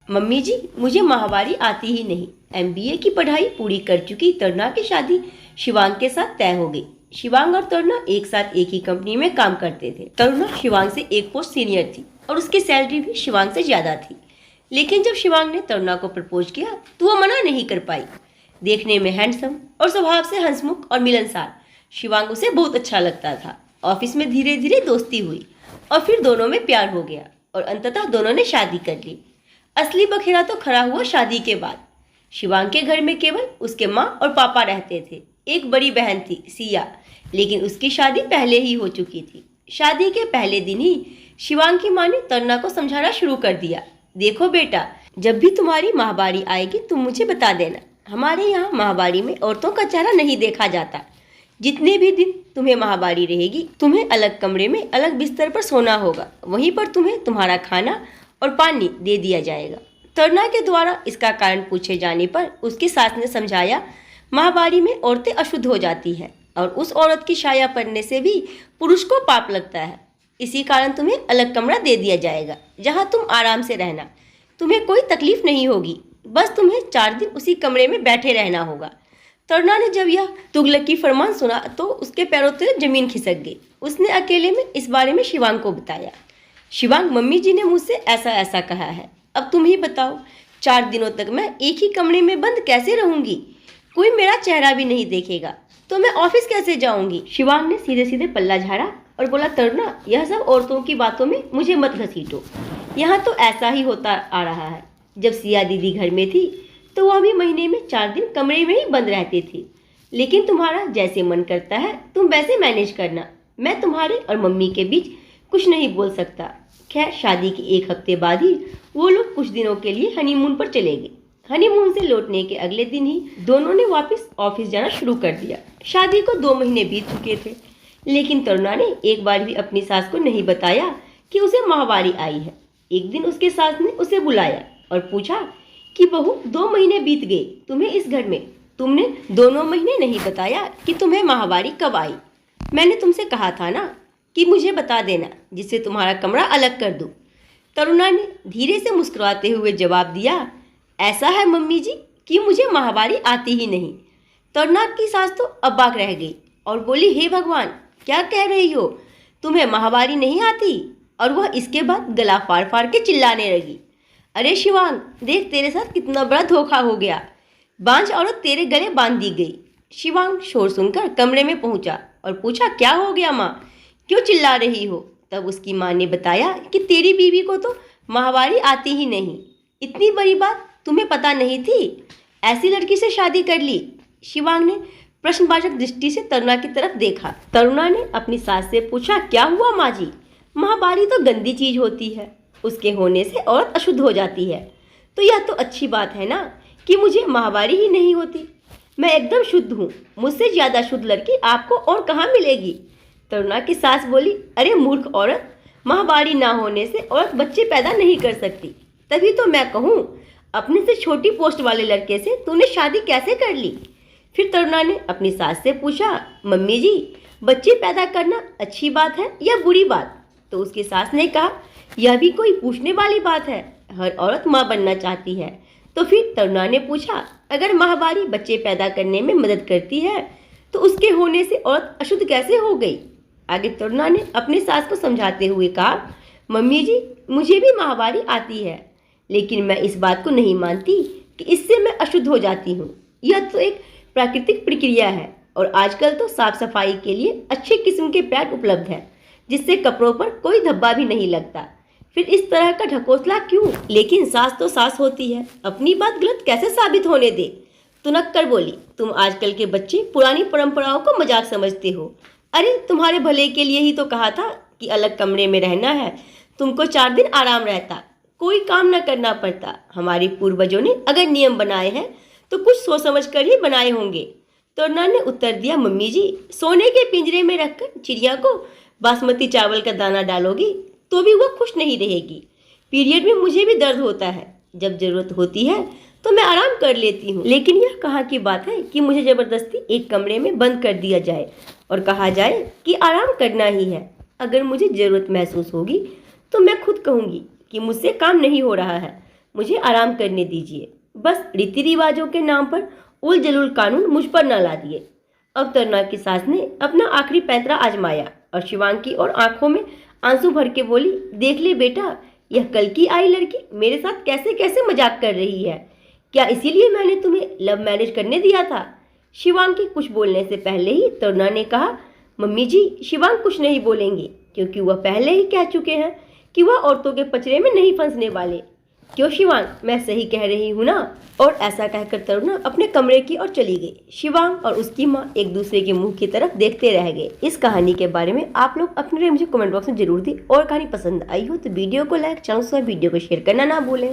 Mummy जी, मुझे माहवारी आती ही नहीं। एमबीए की पढ़ाई पूरी कर चुकी तरुणा की शादी शिवांग के साथ तय हो गई। शिवांग और तरुणा एक साथ एक ही कंपनी में काम करते थे। तरुणा शिवांग से एक पोस्ट सीनियर थी और उसकी सैलरी भी शिवांग से ज्यादा थी। लेकिन जब शिवांग ने तरुणा को प्रपोज किया तो वो मना नहीं कर पाई। देखने में हैंडसम और स्वभाव से हंसमुख और मिलनसार शिवांग उसे बहुत अच्छा लगता था। ऑफिस में धीरे धीरे दोस्ती हुई और फिर दोनों में प्यार हो गया और अंततः दोनों ने शादी कर ली। असली बखेरा तो खड़ा हुआ शादी के बाद। शिवांग के घर में केवल उसके माँ और पापा रहते थे। एक बड़ी बहन थी सिया, लेकिन उसकी शादी पहले ही हो चुकी थी। शादी के पहले दिन ही शिवांग की माँ ने तरुणा को समझाना शुरू कर दिया। देखो बेटा, जब भी तुम्हारी माहवारी आएगी तुम मुझे बता देना। हमारे यहाँ माहवारी में औरतों का चेहरा नहीं देखा जाता। जितने भी दिन तुम्हें माहवारी रहेगी तुम्हें अलग कमरे में अलग बिस्तर पर सोना होगा। वहीं पर तुम्हें तुम्हारा खाना और पानी दे दिया जाएगा। तरुणा के द्वारा इसका कारण पूछे जाने पर उसकी सास ने समझाया, माहवारी में औरतें अशुद्ध हो जाती हैं और उस औरत की छाया पड़ने से भी पुरुष को पाप लगता है। इसी कारण तुम्हें अलग कमरा दे दिया जाएगा जहां तुम आराम से रहना। तुम्हें कोई तकलीफ नहीं होगी, बस तुम्हें 4 दिन उसी कमरे में बैठे रहना होगा। तरुणा ने जब यह तुगलक की फरमान सुना तो उसके पैरों तले जमीन खिसक गई। उसने अकेले में इस बारे में शिवांग को बताया। शिवांग, मम्मी जी ने मुझसे ऐसा ऐसा कहा है, अब तुम ही बताओ 4 दिनों तक मैं एक ही कमरे में बंद कैसे रहूंगी? कोई मेरा चेहरा भी नहीं देखेगा तो मैं ऑफिस कैसे जाऊंगी? शिवांग ने सीधे सीधे पल्ला झाड़ा और बोला, तरुणा, यह सब औरतों की बातों में मुझे मत घसीटो। यहाँ तो ऐसा ही होता आ रहा है। जब सिया दीदी घर में थी तो वह भी महीने में 4 दिन कमरे में ही बंद रहती थी। लेकिन तुम्हारा जैसे मन करता है तुम वैसे मैनेज करना। मैं तुम्हारे और मम्मी के बीच कुछ नहीं बोल सकता। खैर, शादी के 1 हफ्ते बाद ही वो लोग कुछ दिनों के लिए हनीमून पर चले गए। हनीमून से लौटने के अगले दिन ही दोनों ने वापस ऑफिस जाना शुरू कर दिया। शादी को 2 महीने बीत चुके थे, लेकिन तरुणा ने एक बार भी अपनी सास को नहीं बताया कि उसे माहवारी आई है। एक दिन उसके सास ने उसे बुलाया और पूछा कि बहू, 2 महीने बीत गए तुम्हें इस घर में, तुमने दोनों महीने नहीं बताया कि तुम्हें माहवारी कब आई। मैंने तुमसे कहा था ना कि मुझे बता देना जिससे तुम्हारा कमरा अलग कर दूं। तरुणा ने धीरे से मुस्कुराते हुए जवाब दिया, ऐसा है मम्मी जी कि मुझे माहवारी आती ही नहीं। तरुणा की सास तो अबाक रह गई और बोली, हे भगवान, क्या कह रही हो? तुम्हें माहवारी नहीं आती? और वह इसके बाद गला फाड़ फाड़ के चिल्लाने लगी, अरे शिवांग, देख तेरे साथ कितना बड़ा धोखा हो गया। बांझ औरत तेरे गले बांध दी गई। शिवांग शोर सुनकर कमरे में पहुंचा और पूछा, क्या हो गया माँ, क्यों चिल्ला रही हो? तब उसकी माँ ने बताया कि तेरी बीवी को तो माहवारी आती ही नहीं। इतनी बड़ी बात तुम्हें पता नहीं थी? ऐसी लड़की से शादी कर ली? शिवांग ने प्रश्नवाचक दृष्टि से तरुणा की तरफ देखा। तरुणा ने अपनी सास से पूछा, क्या हुआ माँ जी? माहवारी तो गंदी चीज होती है, उसके होने से औरत अशुद्ध हो जाती है। तो यह तो अच्छी बात है ना कि मुझे माहवारी ही नहीं होती। मैं एकदम शुद्ध हूँ, मुझसे ज्यादा शुद्ध लड़की आपको और कहाँ मिलेगी? तरुणा की सास बोली, अरे मूर्ख औरत, माहवारी ना होने से औरत बच्चे पैदा नहीं कर सकती। तभी तो मैं कहूँ, अपने से छोटी पोस्ट वाले लड़के से तूने शादी कैसे कर ली? फिर तरुणा ने अपनी सास से पूछा, मम्मी जी, बच्चे पैदा करना अच्छी बात है या बुरी बात? तो उसकी सास ने कहा, यह भी कोई पूछने वाली बात है, हर औरत माँ बनना चाहती है। तो फिर तरुणा ने पूछा, अगर माहवारी बच्चे पैदा करने में मदद करती है तो उसके होने से औरत अशुद्ध कैसे हो गई? आगे तरुणा ने अपनी सास को समझाते हुए कहा, मम्मी जी, मुझे भी माहवारी आती है, लेकिन मैं इस बात को नहीं मानती कि इससे मैं अशुद्ध हो जाती हूँ। यह तो एक प्राकृतिक प्रक्रिया है और आजकल तो साफ सफाई के लिए अच्छे किस्म के पैड उपलब्ध है जिससे कपड़ों पर कोई धब्बा भी नहीं लगता। फिर इस तरह का ढकोसला क्यों? लेकिन सास तो सास होती है, अपनी बात गलत कैसे साबित होने दे? तुनक कर बोली, तुम आजकल के बच्चे पुरानी परंपराओं को मजाक समझते हो। अरे तुम्हारे भले के लिए ही तो कहा था कि अलग कमरे में रहना है, तुमको 4 दिन आराम रहता, कोई काम न करना पड़ता। हमारे पूर्वजों ने अगर नियम बनाए हैं तो कुछ सोच समझ कर ही बनाए होंगे। तरुणा ने उत्तर दिया, मम्मी जी, सोने के पिंजरे में रखकर चिड़िया को बासमती चावल का दाना डालोगी तो भी वह खुश नहीं रहेगी। पीरियड में मुझे भी दर्द होता है, जब जरूरत होती है तो मैं आराम कर लेती हूँ, लेकिन यह कहाँ की बात है कि मुझे जबरदस्ती एक कमरे में बंद कर दिया जाए और कहा जाए कि आराम करना ही है। अगर मुझे जरूरत महसूस होगी तो मैं खुद कहूँगी कि मुझसे काम नहीं हो रहा है, मुझे आराम करने दीजिए। बस रीति रिवाजों के नाम पर उल जलूल कानून मुझ पर न ला दिए। अब तरुणा की सास ने अपना आखिरी पैंतरा आजमाया और शिवांग की और आंखों में आंसू भर के बोली, देख ले बेटा, यह कल की आई लड़की मेरे साथ कैसे कैसे मजाक कर रही है। क्या इसीलिए मैंने तुम्हें लव मैरिज करने दिया था? शिवांग के कुछ बोलने से पहले ही तरुणा ने कहा, मम्मी जी, शिवांग कुछ नहीं बोलेंगे क्योंकि वह पहले ही कह चुके हैं कि वह औरतों के पचड़े में नहीं फंसने वाले। क्यों शिवांग, मैं सही कह रही हूँ ना? और ऐसा कहकर तरुणा अपने कमरे की ओर चली गई। शिवांग और उसकी माँ एक दूसरे के मुंह की तरफ देखते रह गए। इस कहानी के बारे में आप लोग अपने मुझे कमेंट बॉक्स में जरूर दें और कहानी पसंद आई हो तो वीडियो को लाइक, चैनल वीडियो को शेयर करना ना भूलें।